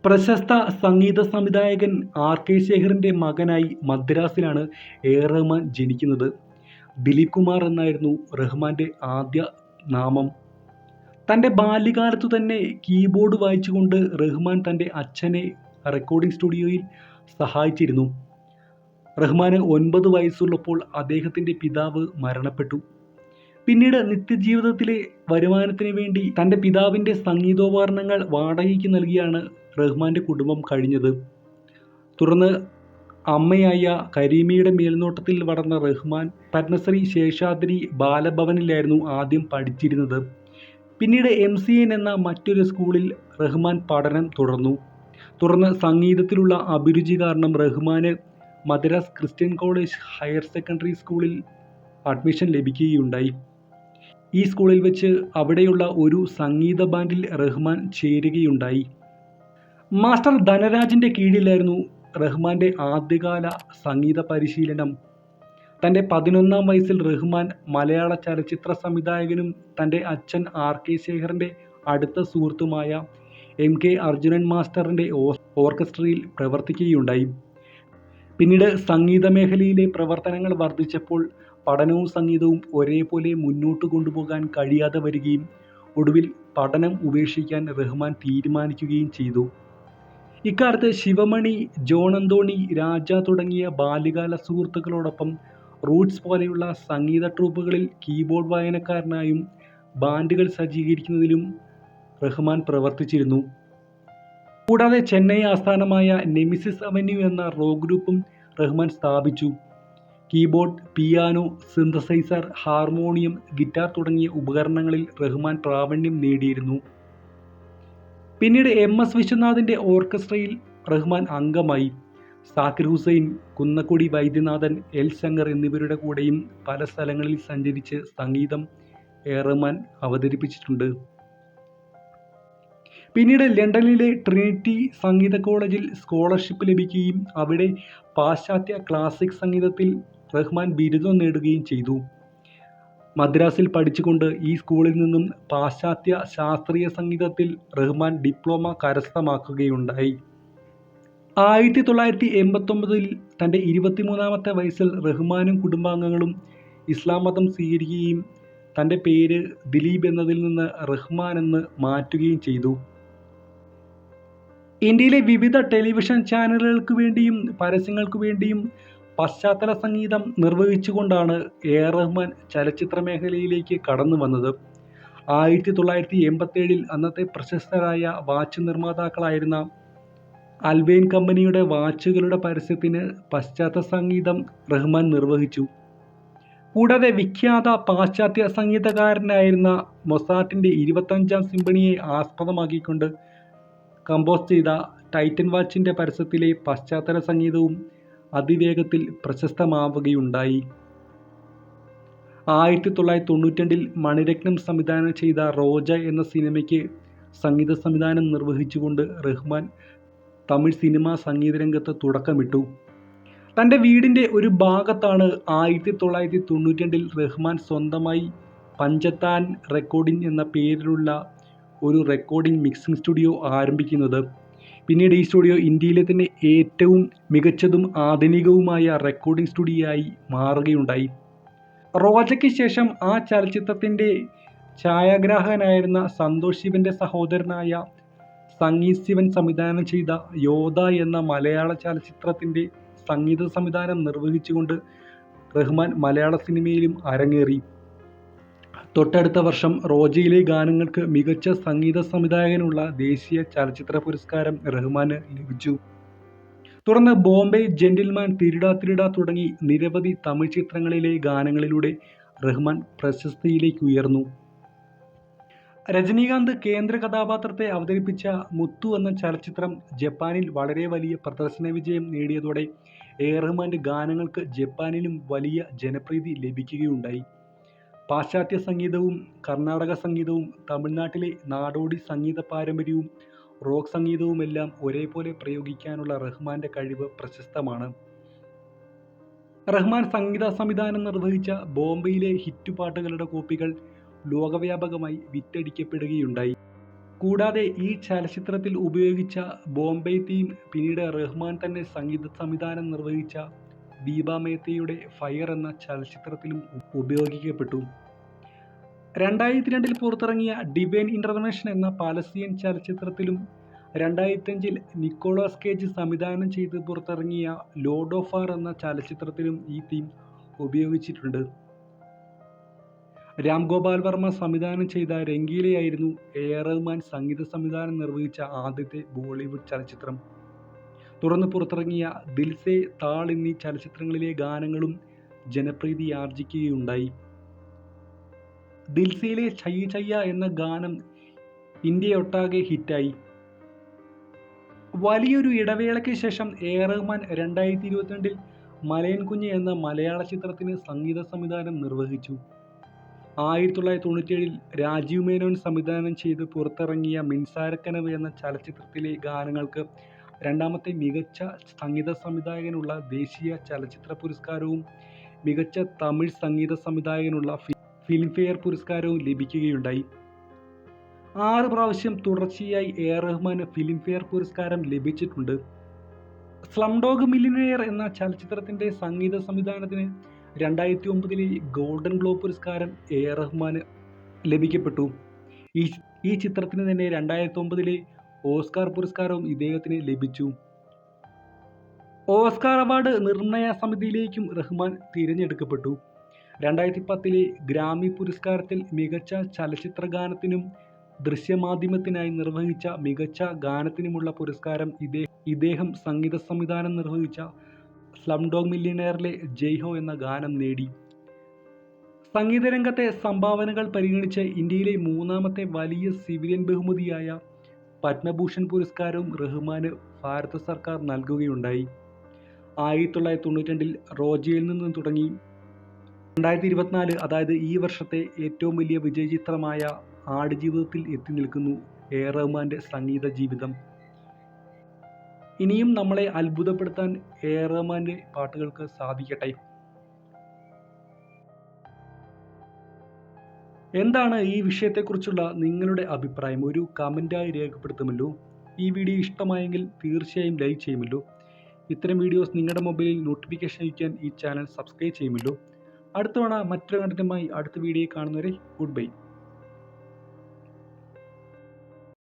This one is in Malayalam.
പ്രശസ്ത സംഗീത സംവിധായകൻ ആർ.കെ. ശേഖറിൻ്റെ മകനായി മദ്രാസിലാണ് റഹ്മാൻ ജനിക്കുന്നത്. ദിലീപ് കുമാർ എന്നായിരുന്നു റഹ്മാൻ്റെ ആദ്യ നാമം. തൻ്റെ ബാല്യകാലത്തു തന്നെ കീബോർഡ് വായിച്ചുകൊണ്ട് റഹ്മാൻ തൻ്റെ അച്ഛനെ റെക്കോർഡിംഗ് സ്റ്റുഡിയോയിൽ സഹായിച്ചിരുന്നു. റഹ്മാന് 9 വയസ്സുള്ളപ്പോൾ അദ്ദേഹത്തിൻ്റെ പിതാവ് മരണപ്പെട്ടു. പിന്നീട് നിത്യജീവിതത്തിലെ വരുമാനത്തിന് വേണ്ടി തൻ്റെ പിതാവിൻ്റെ സംഗീതോപകരണങ്ങൾ വാടകയ്ക്ക് നൽകിയാണ് റഹ്മാൻ്റെ കുടുംബം കഴിഞ്ഞത്. തുടർന്ന് അമ്മയായ കരീമയുടെ മേൽനോട്ടത്തിൽ വളർന്ന റഹ്മാൻ പത്മശ്രീ ശേഷാദ്രി ബാലഭവനിലായിരുന്നു ആദ്യം പഠിച്ചിരുന്നത്. പിന്നീട് MCN എന്ന മറ്റൊരു സ്കൂളിൽ റഹ്മാൻ പഠനം തുടർന്നു. തുടർന്ന് സംഗീതത്തിലുള്ള അഭിരുചി കാരണം റഹ്മാന് Madras Christian college higher secondary സ്കൂളിൽ അഡ്മിഷൻ ലഭിക്കുകയുണ്ടായി. ഈ സ്കൂളിൽ വെച്ച് അവിടെയുള്ള ഒരു സംഗീത ബാൻഡിൽ റഹ്മാൻ ചേരുകയുണ്ടായി. മാസ്റ്റർ ധനരാജിൻ്റെ കീഴിലായിരുന്നു റഹ്മാൻ്റെ ആദ്യകാല സംഗീത പരിശീലനം. തൻ്റെ 11-ാം വയസ്സിൽ റഹ്മാൻ മലയാള ചലച്ചിത്ര സംവിധായകനും തൻ്റെ അച്ഛൻ ആർ.കെ. ശേഖറിൻ്റെ അടുത്ത സുഹൃത്തുമായ MK അർജുനൻ മാസ്റ്ററിൻ്റെ ഓർക്കസ്ട്രയിൽ പ്രവർത്തിക്കുകയുണ്ടായി. പിന്നീട് സംഗീത മേഖലയിലെ പ്രവർത്തനങ്ങൾ വർദ്ധിച്ചപ്പോൾ പഠനവും സംഗീതവും ഒരേപോലെ മുന്നോട്ട് കൊണ്ടുപോകാൻ കഴിയാതെ വരികയും ഒടുവിൽ പഠനം ഉപേക്ഷിക്കാൻ റഹ്മാൻ തീരുമാനിക്കുകയും ചെയ്തു. ഇക്കാലത്ത് ശിവമണി, ജോൺ അന്തോണി, രാജ തുടങ്ങിയ ബാല്യകാല സുഹൃത്തുക്കളോടൊപ്പം റൂട്ട്സ് പോലെയുള്ള സംഗീത ട്രൂപ്പുകളിൽ കീബോർഡ് വായനക്കാരനായും ബാൻഡുകൾ സജ്ജീകരിക്കുന്നതിലും റഹ്മാൻ പ്രവർത്തിച്ചിരുന്നു. കൂടാതെ ചെന്നൈ ആസ്ഥാനമായ നെമിസിസ് അവന്യൂ എന്ന റോക്ക് ഗ്രൂപ്പും റഹ്മാൻ സ്ഥാപിച്ചു. Keyboard, piano, synthesiser, harmonium, guitar തുടങ്ങിയ ഉപകരണങ്ങളിൽ റഹ്മാൻ പ്രാവീണ്യം നേടിയിരുന്നു. പിന്നീട് MS വിശ്വനാഥിൻ്റെ ഓർക്കസ്ട്രയിൽ റഹ്മാൻ അംഗമായി. സാക്കിർ ഹുസൈൻ, കുന്നക്കുടി വൈദ്യനാഥൻ, L. ശങ്കർ എന്നിവരുടെ കൂടെയും പല സ്ഥലങ്ങളിൽ സഞ്ചരിച്ച് സംഗീതം റഹ്മാൻ അവതരിപ്പിച്ചിട്ടുണ്ട്. പിന്നീട് ലണ്ടനിലെ ട്രിനിറ്റി സംഗീത കോളേജിൽ സ്കോളർഷിപ്പ് ലഭിക്കുകയും അവിടെ പാശ്ചാത്യ ക്ലാസിക് സംഗീതത്തിൽ റഹ്മാൻ ബിരുദം നേടുകയും ചെയ്തു. മദ്രാസിൽ പഠിച്ചുകൊണ്ട് ഈ സ്കൂളിൽ നിന്നും പാശ്ചാത്യ ശാസ്ത്രീയ സംഗീതത്തിൽ റഹ്മാൻ ഡിപ്ലോമ കരസ്ഥമാക്കുകയുണ്ടായി. 1989 തൻ്റെ 23-ാമത്തെ വയസ്സിൽ റഹ്മാനും കുടുംബാംഗങ്ങളും ഇസ്ലാം മതം സ്വീകരിക്കുകയും തൻ്റെ പേര് ദിലീപ് എന്നതിൽ നിന്ന് റഹ്മാൻ എന്ന് മാറ്റുകയും ചെയ്തു. ഇന്ത്യയിലെ വിവിധ ടെലിവിഷൻ ചാനലുകൾക്ക് വേണ്ടിയും പരസ്യങ്ങൾക്ക് വേണ്ടിയും പശ്ചാത്തല സംഗീതം നിർവഹിച്ചുകൊണ്ടാണ് റഹ്മാൻ ചലച്ചിത്ര മേഖലയിലേക്ക് കടന്നു വന്നത്. 1987 അന്നത്തെ പ്രശസ്തരായ വാച്ച് നിർമ്മാതാക്കളായിരുന്ന അൽവെയ്ൻ കമ്പനിയുടെ വാച്ചുകളുടെ പരസ്യത്തിന് പശ്ചാത്തല സംഗീതം റഹ്മാൻ നിർവഹിച്ചു. കൂടാതെ വിഖ്യാത പാശ്ചാത്യ സംഗീതകാരനായിരുന്ന മൊസാർട്ടിൻ്റെ 25-ാം സിംഫണിയെ ആസ്പദമാക്കിക്കൊണ്ട് കമ്പോസ് ചെയ്ത ടൈറ്റൻ വാച്ചിൻ്റെ പരസ്യത്തിലെ പശ്ചാത്തല സംഗീതവും അതിവേഗത്തിൽ പ്രശസ്തമാവുകയുണ്ടായി. 1992 മണിരത്നം സംവിധാനം ചെയ്ത റോജ എന്ന സിനിമയ്ക്ക് സംഗീത സംവിധാനം നിർവഹിച്ചുകൊണ്ട് റഹ്മാൻ തമിഴ് സിനിമാ സംഗീതരംഗത്ത് തുടക്കമിട്ടു. തൻ്റെ വീടിൻ്റെ ഒരു ഭാഗത്താണ് 1992 റഹ്മാൻ സ്വന്തമായി പഞ്ചതാൻ റെക്കോർഡിംഗ് എന്ന പേരിലുള്ള ഒരു റെക്കോർഡിംഗ് മിക്സിംഗ് സ്റ്റുഡിയോ ആരംഭിക്കുന്നത്. പിന്നീട് ഈ സ്റ്റുഡിയോ ഇന്ത്യയിലെ തന്നെ ഏറ്റവും മികച്ചതും ആധുനികവുമായ റെക്കോർഡിംഗ് സ്റ്റുഡിയോയായി മാറുകയുണ്ടായി. റോജയ്ക്ക് ശേഷം ആ ചലച്ചിത്രത്തിൻ്റെ ഛായാഗ്രാഹകനായിരുന്ന സന്തോഷ് ശിവൻ്റെ സഹോദരനായ സംഗീത് ശിവൻ സംവിധാനം ചെയ്ത യോദ്ധ എന്ന മലയാള ചലച്ചിത്രത്തിൻ്റെ സംഗീത സംവിധാനം നിർവഹിച്ചുകൊണ്ട് റഹ്മാൻ മലയാള സിനിമയിലും അരങ്ങേറി. തൊട്ടടുത്ത വർഷം റോജയിലെ ഗാനങ്ങൾക്ക് മികച്ച സംഗീത സംവിധായകനുള്ള ദേശീയ ചലച്ചിത്ര പുരസ്കാരം റഹ്മാന് ലഭിച്ചു. തുടർന്ന് ബോംബെ ജെന്റിൽമാൻ, തിരിടാ തിരിടാ തുടങ്ങി നിരവധി തമിഴ് ചിത്രങ്ങളിലെ ഗാനങ്ങളിലൂടെ റഹ്മാൻ പ്രശസ്തിയിലേക്ക് ഉയർന്നു. രജനീകാന്ത് കേന്ദ്ര കഥാപാത്രത്തെ അവതരിപ്പിച്ച മുത്തു എന്ന ചലച്ചിത്രം ജപ്പാനിൽ വളരെ വലിയ പ്രദർശന വിജയം നേടിയതോടെ റഹ്മാൻ്റെ ഗാനങ്ങൾക്ക് ജപ്പാനിലും വലിയ ജനപ്രീതി ലഭിക്കുകയുണ്ടായി. പാശ്ചാത്യ സംഗീതവും കർണാടക സംഗീതവും തമിഴ്നാട്ടിലെ നാടോടി സംഗീത പാരമ്പര്യവും റോക്ക് സംഗീതവുമെല്ലാം ഒരേപോലെ പ്രയോഗിക്കാനുള്ള റഹ്മാൻ്റെ കഴിവ് പ്രശസ്തമാണ്. റഹ്മാൻ സംഗീത സംവിധാനം നിർവഹിച്ച ബോംബെയിലെ ഹിറ്റ് പാട്ടുകളുടെ കോപ്പികൾ ലോകവ്യാപകമായി വിറ്റഴിക്കപ്പെടുകയുണ്ടായി. കൂടാതെ ഈ ചലച്ചിത്രത്തിൽ ഉപയോഗിച്ച ബോംബെ തീം പിന്നീട് റഹ്മാൻ തന്നെ സംഗീത സംവിധാനം നിർവഹിച്ച ദീപ മേത്തയുടെ ഫയർ എന്ന ചലച്ചിത്രത്തിലും ഉപയോഗിക്കപ്പെട്ടു. 2002 പുറത്തിറങ്ങിയ ഡിവൈൻ ഇന്റർവെൻഷൻ എന്ന പാലസ്തീൻ ചലച്ചിത്രത്തിലും 2005 നിക്കോളാസ് കേജ് സംവിധാനം ചെയ്ത് പുറത്തിറങ്ങിയ ലോർഡ് ഓഫ് ഫയർ എന്ന ചലച്ചിത്രത്തിലും ഈ തീം ഉപയോഗിച്ചിട്ടുണ്ട്. രാം ഗോപാൽ വർമ്മ സംവിധാനം ചെയ്ത രംഗീലയായിരുന്നു എ.ആർ. റഹ്മാൻ സംഗീത സംവിധാനം നിർവഹിച്ച ആദ്യത്തെ ബോളിവുഡ് ചലച്ചിത്രം. തുടർന്ന് പുറത്തിറങ്ങിയ ദിൽ സേ, താൾ എന്നീ ചലച്ചിത്രങ്ങളിലെ ഗാനങ്ങളും ജനപ്രീതി ആർജിക്കുകയുണ്ടായി. ദിൽ സേയിലെ ചയ്യ ചയ്യ എന്ന ഗാനം ഇന്ത്യയൊട്ടാകെ ഹിറ്റായി. വലിയൊരു ഇടവേളയ്ക്ക് ശേഷം എ.ആർ. റഹ്മാൻ 2022 മലയൻ കുഞ്ഞ് എന്ന മലയാള ചിത്രത്തിന് സംഗീത സംവിധാനം നിർവഹിച്ചു. 1997 രാജീവ് മേനോൻ സംവിധാനം ചെയ്ത് പുറത്തിറങ്ങിയ മിൻസാരക്കനവ് എന്ന ചലച്ചിത്രത്തിലെ ഗാനങ്ങൾക്ക് രണ്ടാമത്തെ മികച്ച സംഗീത സംവിധായകനുള്ള ദേശീയ ചലച്ചിത്ര പുരസ്കാരവും മികച്ച തമിഴ് സംഗീത സംവിധായകനുള്ള ഫിലിംഫെയർ പുരസ്കാരവും ലഭിക്കുകയുണ്ടായി. 6 പ്രാവശ്യം തുടർച്ചയായി എ.ആർ. റഹ്മാന് ഫിലിംഫെയർ പുരസ്കാരം ലഭിച്ചിട്ടുണ്ട്. സ്ലംഡോഗ് മില്ലിയനെയർ എന്ന ചലച്ചിത്രത്തിൻ്റെ സംഗീത സംവിധാനത്തിന് 2009 ഗോൾഡൻ ഗ്ലോബ് പുരസ്കാരം എ.ആർ. റഹ്മാന് ലഭിക്കപ്പെട്ടു. ഈ ചിത്രത്തിന് തന്നെ 2009 ഓസ്കാർ പുരസ്കാരവും ഇദ്ദേഹത്തിന് ലഭിച്ചു. ഓസ്കാർ അവാർഡ് നിർണയ സമിതിയിലേക്കും റഹ്മാൻ തിരഞ്ഞെടുക്കപ്പെട്ടു. 2010 ഗ്രാമി പുരസ്കാരത്തിൽ മികച്ച ചലച്ചിത്ര ഗാനത്തിനും ദൃശ്യമാധ്യമത്തിനായി നിർവഹിച്ച മികച്ച ഗാനത്തിനുമുള്ള പുരസ്കാരം ഇദ്ദേഹം സംഗീത സംവിധാനം നിർവഹിച്ച സ്ലംഡോഗ് മില്ലിയനെയറിലെ ജയ് ഹോ എന്ന ഗാനം നേടി. സംഗീതരംഗത്തെ സംഭാവനകൾ പരിഗണിച്ച് ഇന്ത്യയിലെ 3ാമത്തെ വലിയ സിവിലിയൻ ബഹുമതിയായ പത്മഭൂഷൺ പുരസ്കാരവും റഹ്മാന് ഭാരത സർക്കാർ നൽകുകയുണ്ടായി. 1992 റോജയിൽ നിന്ന് തുടങ്ങി 2024 അതായത് ഈ വർഷത്തെ ഏറ്റവും വലിയ വിജയചിത്രമായ ആടുജീവിതത്തിൽ എത്തി നിൽക്കുന്നു എ.ആർ. റഹ്മാന്റെ സംഗീത ജീവിതം. ഇനിയും നമ്മളെ അത്ഭുതപ്പെടുത്താൻ എ.ആർ. റഹ്മാന്റെ പാട്ടുകൾക്ക് സാധിക്കട്ടെ. എന്താണ് ഈ വിഷയത്തെക്കുറിച്ചുള്ള നിങ്ങളുടെ അഭിപ്രായം? ഒരു കമൻറ്റായി രേഖപ്പെടുത്തുമല്ലോ. ഈ വീഡിയോ ഇഷ്ടമായെങ്കിൽ തീർച്ചയായും ലൈക്ക് ചെയ്യുമല്ലോ. ഇത്തരം വീഡിയോസ് നിങ്ങളുടെ മൊബൈലിൽ നോട്ടിഫിക്കേഷൻ അയക്കാൻ ഈ ചാനൽ സബ്സ്ക്രൈബ് ചെയ്യുമല്ലോ. അടുത്ത തവണ മറ്റൊരു കണ്ടന്റുമായി അടുത്ത വീഡിയോ കാണുന്നവരെ ഗുഡ് ബൈ.